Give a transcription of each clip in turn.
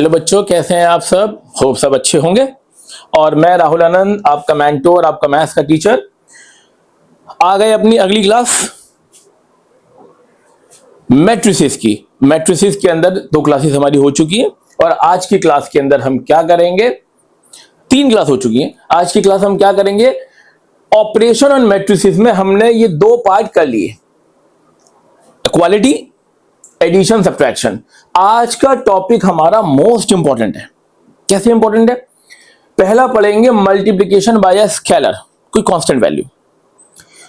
Hello बच्चों, कैसे हैं आप सब? होप सब अच्छे होंगे। और मैं राहुल आनंद, आपका मेंटोर, आपका मैथ्स का टीचर, आ गए अपनी अगली क्लास मैट्रिसेस की। मैट्रिसेस के अंदर 2 क्लासेस हमारी हो चुकी हैं और आज की क्लास के अंदर हम क्या करेंगे? 3 क्लास हो चुकी हैं। आज की क्लास हम क्या करेंगे? ऑपरेशन ऑन मैट्रिसेस में हमने ये 2 पार्ट कर लिए, इक्वालिटी, एडिशन, सब्ट्रैक्शन। आज का टॉपिक हमारा मोस्ट इंपॉर्टेंट है। कैसे इंपॉर्टेंट है? पहला पढ़ेंगे मल्टीप्लिकेशन बाय अ स्केलर, कोई कांस्टेंट वैल्यू।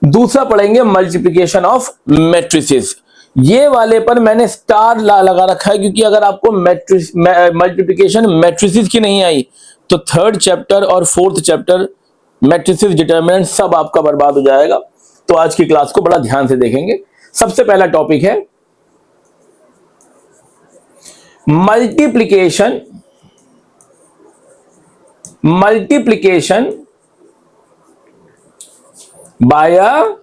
दूसरा पढ़ेंगे मल्टीप्लिकेशन ऑफ मैट्रिसेस। ये वाले पर मैंने स्टार लगा रखा है क्योंकि अगर आपको मल्टीप्लिकेशन मैट्रिसेस की नहीं आई तो 3rd चैप्टर और 4th चैप्टर मैट्रिसेस डिटरमिनेंट सब आपका बर्बाद हो जाएगा। तो आज की क्लास को बड़ा ध्यान से देखेंगे। सबसे पहला टॉपिक है multiplication bye a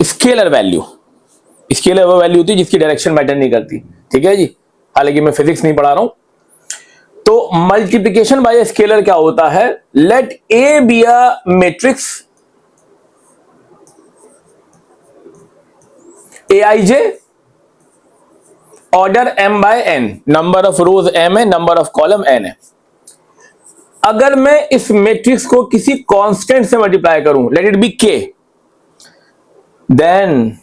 scalar value. Scalar वो वैल्यू होती है जिसकी डायरेक्शन मैटर नहीं करती, ठीक है जी। हालांकि मैं फिजिक्स नहीं पढ़ा रहा हूं। तो मल्टीप्लिकेशन बाय स्केलर क्या होता है? Let A be a matrix aij, order m by n, number of rows m है, नंबर ऑफ कॉलम n है। अगर मैं इस मैट्रिक्स को किसी कांस्टेंट से मल्टीप्लाई करूं, let it be k, then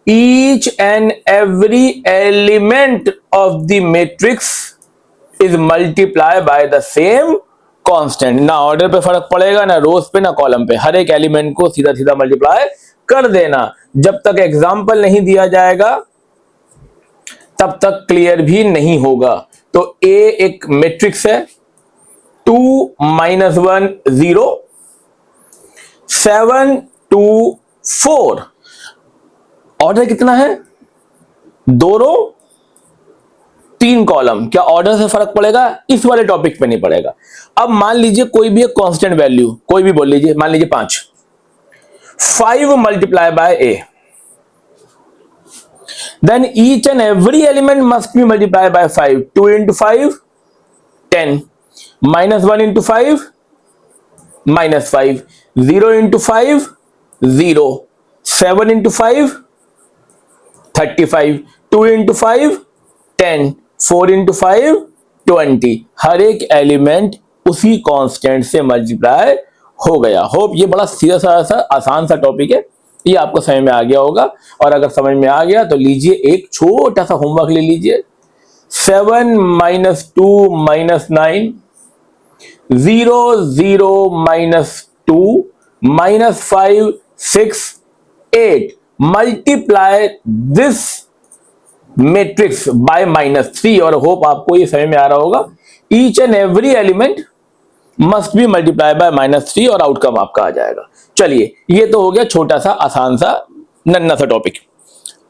each and every element of the matrix is multiplied by the same constant। ना ऑर्डर पे फर्क पड़ेगा, ना रोज पे, ना कॉलम पे, हर एक एलिमेंट को सीधा सीधा मल्टीप्लाई कर देना। जब तक एग्जाम्पल नहीं दिया जाएगा तब तक क्लियर भी नहीं होगा। तो A एक मैट्रिक्स है, 2 -1 0, 7 2 4। ऑर्डर कितना है? 2 रो 3 कॉलम। क्या ऑर्डर से फर्क पड़ेगा? इस वाले टॉपिक पे नहीं पड़ेगा। अब मान लीजिए कोई भी एक कांस्टेंट वैल्यू, कोई भी बोल लीजिए, मान लीजिए 5 multiply by A, then each and every element must be multiplied by 5। 2 into 5 10, -1 into 5 -5, 0 into 5 0, 7 into 5 35, 2 into 5 10, 4 into 5 20। हर एक एलिमेंट उसी कांस्टेंट से मल्टीप्लाई हो गया। होप ये बड़ा सीधा सा आसान सा टॉपिक है, ये आपको समझ में आ गया होगा। और अगर समझ में आ गया तो लीजिए एक छोटा सा होमवर्क ले लीजिए। 7 - 2 - 9, 0 0 -2 -5 6 8। Multiply this matrix bye -3। और होप आपको ये समझ में आ रहा होगा। Each and every element must be multiply by -3 और आउटकम आपका आ जाएगा। चलिए, ये तो हो गया छोटा सा आसान सा नन्ना सा टॉपिक।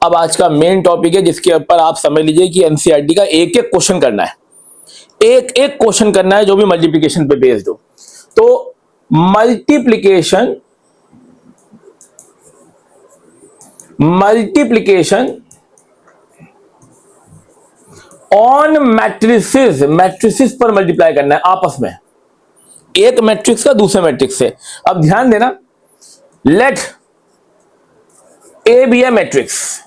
अब आज का मेन टॉपिक है जिसके ऊपर आप समझ लीजिए कि एनसीईआरटी का एक एक क्वेश्चन करना है, एक एक क्वेश्चन करना है जो भी मल्टीप्लिकेशन पे बेस्ड हो। तो मल्टीप्लिकेशन ऑन मैट्रिसेस, मैट्रिसेस पर मल्टीप्लाई करना है आपस में, एक मैट्रिक्स का दूसरे मैट्रिक्स से। अब ध्यान देना, let A be a matrix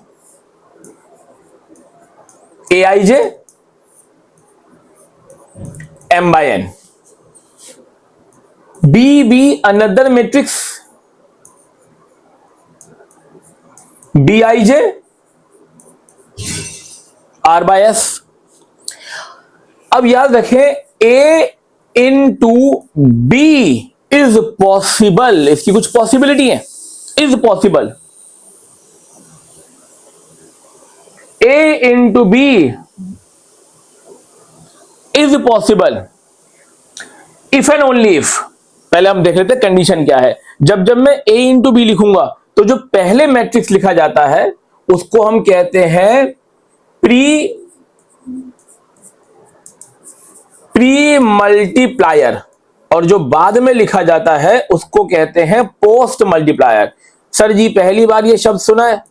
aij m by n, b be another matrix bij r by s। अब याद रखें a into b is possible, इसकी कुछ पॉसिबिलिटी है, is possible. a into b is possible if and only if. पहले हम देख लेते हैं कंडीशन क्या है। जब मैं a into b लिखूंगा तो जो पहले मैट्रिक्स लिखा जाता है उसको हम कहते हैं प्री मल्टीप्लायर, और जो बाद में लिखा जाता है उसको कहते हैं पोस्ट मल्टीप्लायर। सर जी पहली बार ये शब्द सुना है?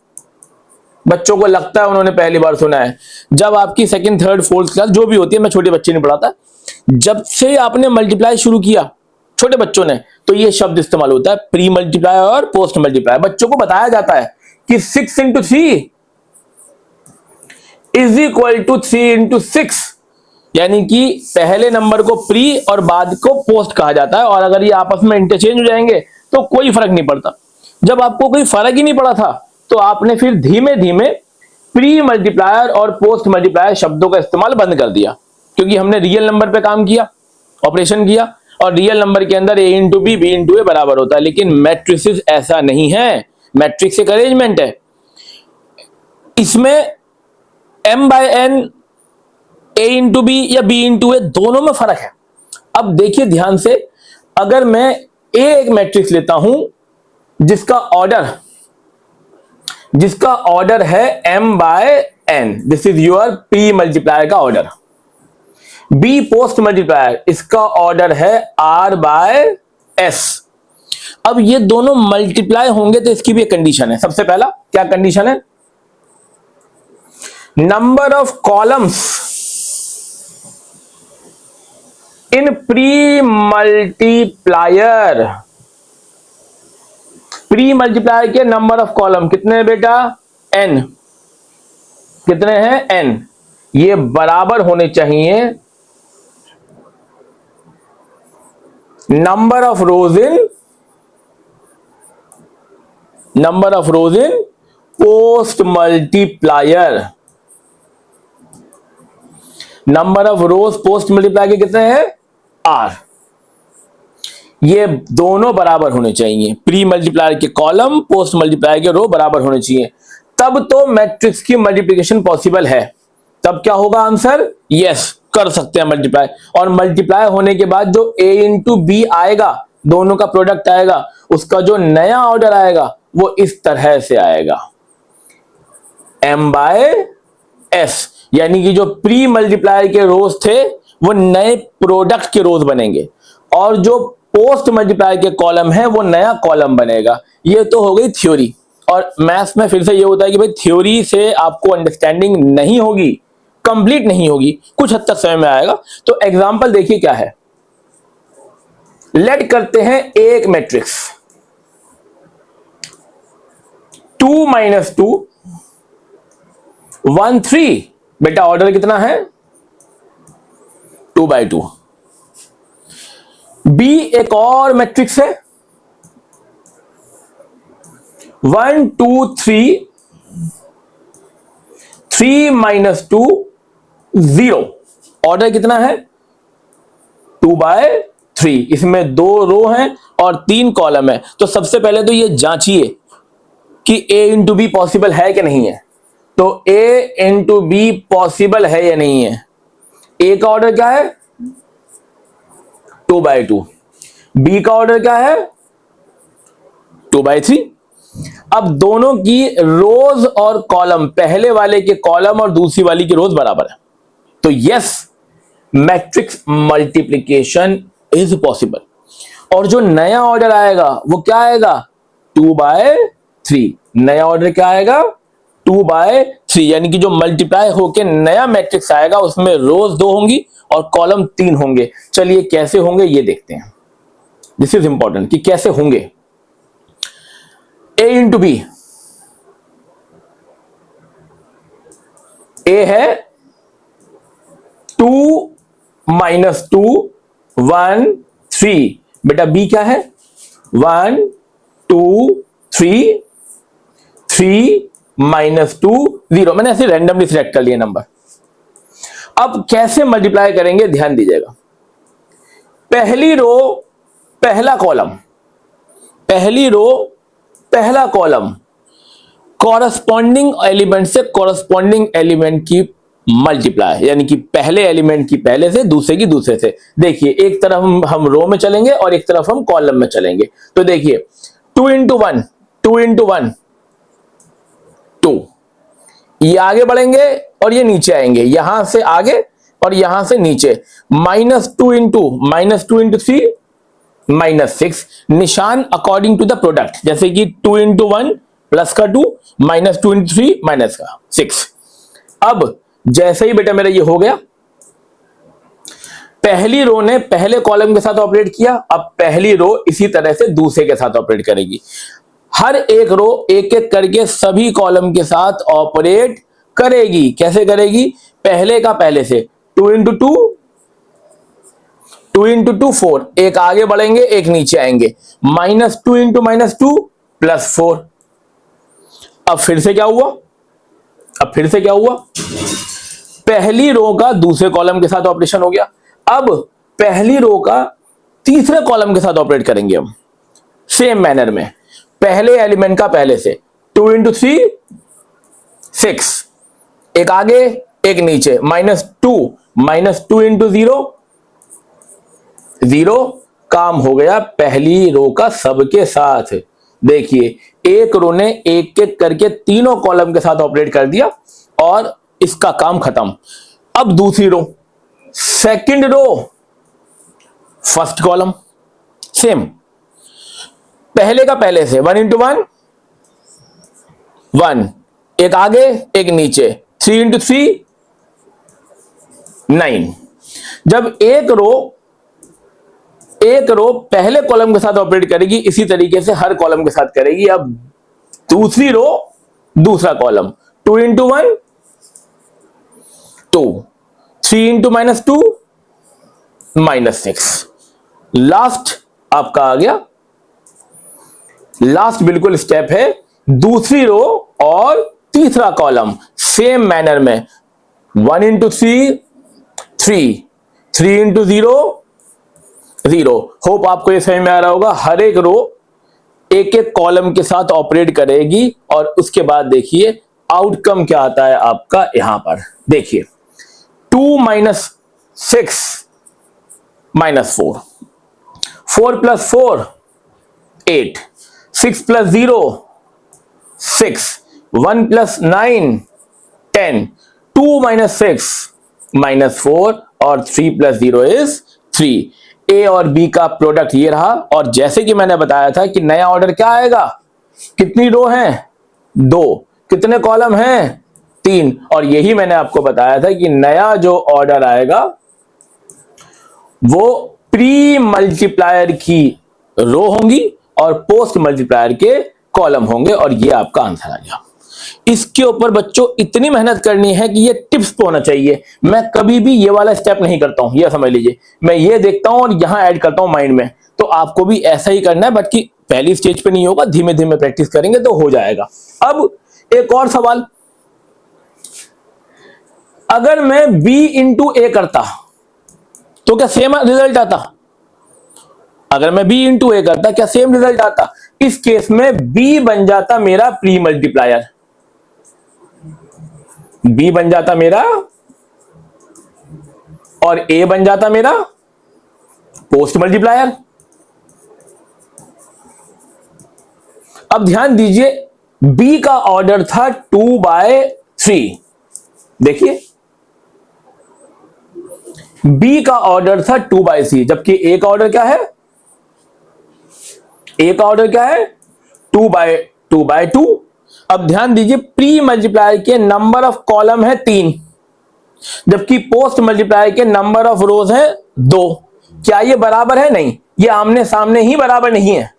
बच्चों को लगता है उन्होंने पहली बार सुना है। जब आपकी सेकंड थर्ड फोर्थ क्लास जो भी होती है, मैं छोटे बच्चे नहीं पढ़ाता, जब से आपने मल्टीप्लाई शुरू किया छोटे बच्चों ने, तो ये शब्द इस्तेमाल होता है प्री मल्टीप्लाई और पोस्ट मल्टीप्लाई। बच्चों को बताया जाता है कि 6 into 3 is equal to 3 into 6, यानी कि पहले नंबर को प्री और बाद को पोस्ट कहा जाता है। और अगर ये आपस में इंटरचेंज हो जाएंगे तो कोई फर्क नहीं पड़ता। जब आपको कोई फर्क ही नहीं पड़ा था तो आपने फिर धीमे धीमे प्री मल्टीप्लायर और पोस्ट मल्टीप्लायर शब्दों का इस्तेमाल बंद कर दिया, क्योंकि हमने रियल नंबर पे काम किया, ऑपरेशन किया, और रियल नंबर के अंदर a into B B into A बराबर होता है। लेकिन मैट्रिसेस ऐसा नहीं है, मैट्रिक्स एक अरेंजमेंट है, इसमें m by n a into B या b इंटू ए दोनों में फर्क है। अब देखिए ध्यान से, अगर मैं a एक मैट्रिक्स लेता हूं जिसका ऑर्डर है m by n, this is your pre multiplier का ऑर्डर। बी पोस्ट मल्टीप्लायर, इसका ऑर्डर है r बाय s। अब ये दोनों मल्टीप्लाई होंगे तो इसकी भी एक कंडीशन है। सबसे पहला क्या कंडीशन है? Number of columns in pre multiplier, pre multiplier के नंबर ऑफ कॉलम कितने हैं बेटा? n। कितने हैं? n। ये बराबर होने चाहिए number of rose in post multiplier. Number of rose post multiplier के कितने हैं? r। ये दोनों बराबर होने चाहिए, प्री मल्टीप्लायर के कॉलम पोस्ट मल्टीप्लायर के रो बराबर होने चाहिए, तब तो मैट्रिक्स की मल्टीप्लिकेशन पॉसिबल है। तब क्या होगा आंसर? यस, कर सकते हैं मल्टीप्लाई। और मल्टीप्लाई होने के बाद जो a इंटू बी आएगा, दोनों का प्रोडक्ट आएगा, उसका जो नया ऑर्डर आएगा वो इस तरह से आएगा m बाय s, यानी कि जो प्री मल्टीप्लायर के रोज थे वो नए प्रोडक्ट के रोज बनेंगे, और जो पोस्ट मल्टीप्लायर के कॉलम है वो नया कॉलम बनेगा। ये तो हो गई थ्योरी। और मैथ्स में फिर से ये होता है कि भाई थ्योरी से आपको अंडरस्टैंडिंग नहीं होगी, कंप्लीट नहीं होगी, कुछ हद तक समझ में आएगा। तो एग्जांपल देखिए क्या है। लेट करते हैं एक मैट्रिक्स 2 माइनस 2 1 3। बेटा ऑर्डर कितना है? 2 बाई 2। बी एक और मैट्रिक्स है 1 2 3 3 माइनस 2 0। ऑर्डर कितना है? 2 बाय 3। इसमें 2 रो हैं और 3 कॉलम है। तो सबसे पहले तो ये जांचिए कि a इंटू बी पॉसिबल है कि नहीं है। तो a इंटू बी पॉसिबल है या नहीं है? a का ऑर्डर क्या है? 2 बाई 2। b का ऑर्डर क्या है? 2 बाई 3। अब दोनों की रोज और कॉलम, पहले वाले के कॉलम और दूसरी वाली की रोज बराबर है। तो yes, matrix multiplication is possible. और जो नया ऑर्डर आएगा वो क्या आएगा? 2 बाय 3। नया ऑर्डर क्या आएगा? 2 बाय 3, यानी कि जो मल्टीप्लाई होके नया मैट्रिक्स आएगा उसमें रोज 2 होंगी और कॉलम 3 होंगे। चलिए कैसे होंगे ये देखते हैं। दिस इज इंपॉर्टेंट कि कैसे होंगे। a इंटू बी, a है 2 माइनस 2 1 3। बेटा b क्या है? 1 2 3 3 माइनस 2 0। मैंने ऐसे रैंडमली सिलेक्ट कर लिया नंबर। अब कैसे मल्टीप्लाई करेंगे ध्यान दीजिएगा। पहली रो पहला कॉलम, पहली रो पहला कॉलम कॉरस्पॉन्डिंग एलिमेंट से कॉरस्पॉन्डिंग एलिमेंट की मल्टीप्लाई, यानी कि पहले एलिमेंट की पहले से, दूसरे की दूसरे से। देखिए एक तरफ हम रो में चलेंगे और एक तरफ हम कॉलम में चलेंगे। तो देखिए 2 इंटू 1 2 इंटू 1 2। ये आगे बढ़ेंगे और ये नीचे आएंगे, यहां से आगे और यहां से नीचे। -2 इंटू 3 -6। निशान अकॉर्डिंग टू द प्रोडक्ट, जैसे कि 2 इंटू 1 प्लस का 2, माइनस 2 इंटू 3 माइनस का 6। अब जैसे ही बेटा मेरा ये हो गया, पहली रो ने पहले कॉलम के साथ ऑपरेट किया, अब पहली रो इसी तरह से दूसरे के साथ ऑपरेट करेगी। हर एक रो एक एक करके सभी कॉलम के साथ ऑपरेट करेगी। कैसे करेगी? पहले का पहले से 2 इंटू 2, 2 इंटू 2 4, एक आगे बढ़ेंगे एक नीचे आएंगे, माइनस 2 इंटू माइनस 2 प्लस 4। अब फिर से क्या हुआ? पहली रो का दूसरे कॉलम के साथ ऑपरेशन हो गया। अब पहली रो का तीसरे कॉलम के साथ ऑपरेट करेंगे हम सेम मैनर में। पहले एलिमेंट का पहले से 2 इंटू 3 6, एक आगे एक नीचे, माइनस 2 इंटू 0 0। काम हो गया पहली रो का सबके साथ। देखिए एक रो ने एक एक करके तीनों कॉलम के साथ ऑपरेट कर दिया और इसका काम खत्म। अब दूसरी row, second row first column same, पहले का पहले से 1 इंटू 1 1, एक आगे एक नीचे, 3 इंटू 3 9। जब एक रो पहले कॉलम के साथ ऑपरेट करेगी, इसी तरीके से हर कॉलम के साथ करेगी। अब दूसरी रो दूसरा column 2 into 1 2, 3 into minus 2 minus 6। Last आपका आ गया, लास्ट बिल्कुल स्टेप है, दूसरी रो और तीसरा कॉलम सेम मैनर में 1 इंटू 3 3, 3 इंटू 0 0। होप आपको ये समझ में आ रहा होगा। हर एक रो एक एक कॉलम के साथ ऑपरेट करेगी और उसके बाद देखिए आउटकम क्या आता है आपका। यहां पर देखिए 2 minus 6 minus 4, 4 plus 4 8, 6 plus 0 6, 1 plus 9 10, 2 minus 6 minus 4 और 3 प्लस 0 इज 3। ए और बी का प्रोडक्ट ये रहा। और जैसे कि मैंने बताया था कि नया ऑर्डर क्या आएगा, कितनी रो हैं 2, कितने कॉलम हैं 3, और यही मैंने आपको बताया था कि नया जो ऑर्डर आएगा वो प्री मल्टीप्लायर की रो होंगी और पोस्ट मल्टीप्लायर के कॉलम होंगे। और ये आपका आंसर आ गया। इसके ऊपर बच्चों इतनी मेहनत करनी है कि ये टिप्स तो होना चाहिए। मैं कभी भी ये वाला स्टेप नहीं करता हूं, ये समझ लीजिए। मैं ये देखता हूं और यहां ऐड करता हूं माइंड में। तो आपको भी ऐसा ही करना है, बट कि पहली स्टेज पे नहीं होगा, धीमे धीमे प्रैक्टिस करेंगे तो हो जाएगा। अब एक और सवाल, अगर मैं b इंटू ए करता तो क्या सेम रिजल्ट आता? अगर मैं b इंटू ए करता क्या सेम रिजल्ट आता? इस केस में b बन जाता मेरा प्री मल्टीप्लायर, b बन जाता मेरा, और a बन जाता मेरा पोस्ट मल्टीप्लायर। अब ध्यान दीजिए b का ऑर्डर था 2/3। देखिए b का ऑर्डर था 2/3, जबकि a का ऑर्डर क्या है? a का ऑर्डर क्या है? 2/2। अब ध्यान दीजिए प्री मल्टीप्लायर के नंबर ऑफ कॉलम है 3, जबकि पोस्ट मल्टीप्लायर के नंबर ऑफ रोज है 2। क्या ये बराबर है? नहीं, ये आमने सामने ही बराबर नहीं है।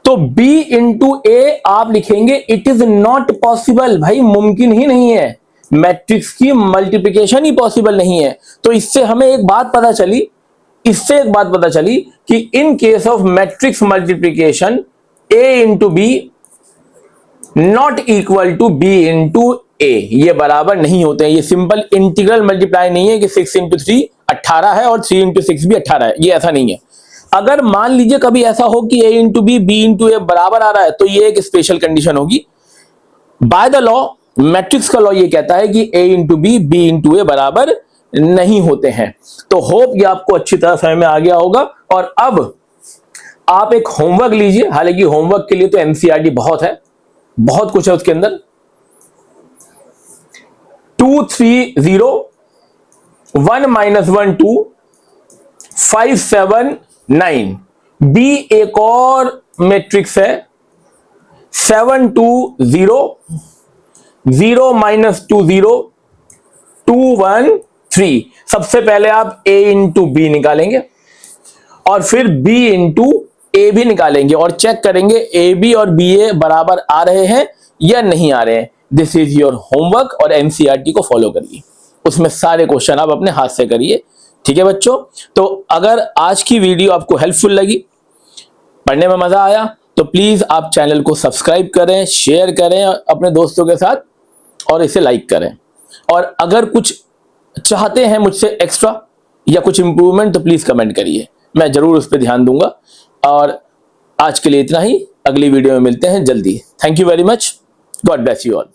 तो b इंटू ए आप लिखेंगे इट इज नॉट पॉसिबल। भाई मुमकिन ही नहीं है, मैट्रिक्स की मल्टीप्लिकेशन ही पॉसिबल नहीं है। तो इससे हमें एक बात पता चली, कि in case of matrix multiplication a into B not equal to b into A, ये बराबर नहीं होते हैं। ये सिंपल इंटीग्रल मल्टीप्लाई नहीं है कि 6 इंटू 3 18 है और 3 इंटू 6 भी 18 है, ये ऐसा नहीं है। अगर मान लीजिए कभी ऐसा हो कि a into B b into A बराबर आ रहा है, तो ये एक स्पेशल कंडीशन होगी। बाय द लॉ, मैट्रिक्स का लॉ ये कहता है कि a into B b into A बराबर नहीं होते हैं। तो होप ये आपको अच्छी तरह समझ में आ गया होगा। और अब आप एक होमवर्क लीजिए, हालांकि होमवर्क के लिए तो एनसीईआरटी बहुत है, बहुत कुछ है उसके अंदर। 2 3 0 1 माइनस 1 2 5 7 9। बी एक और मैट्रिक्स है 7 2 0, 0 माइनस 2 0, 2 1 3। सबसे पहले आप a इंटू बी निकालेंगे और फिर b इंटू ए भी निकालेंगे और चेक करेंगे ए बी और बी ए बराबर आ रहे हैं या नहीं आ रहे हैं। दिस इज योर होमवर्क और एनसीईआरटी को फॉलो करिए, उसमें सारे क्वेश्चन आप अपने हाथ से करिए। ठीक है बच्चों, तो अगर आज की वीडियो आपको हेल्पफुल लगी, पढ़ने में मजा आया, तो प्लीज आप चैनल को सब्सक्राइब करें, शेयर करें अपने दोस्तों के साथ और इसे लाइक करें। और अगर कुछ चाहते हैं मुझसे एक्स्ट्रा या कुछ इंप्रूवमेंट तो प्लीज कमेंट करिए, मैं जरूर उस पर ध्यान दूंगा। और आज के लिए इतना ही, अगली वीडियो में मिलते हैं जल्दी। Thank you very much, God bless you all.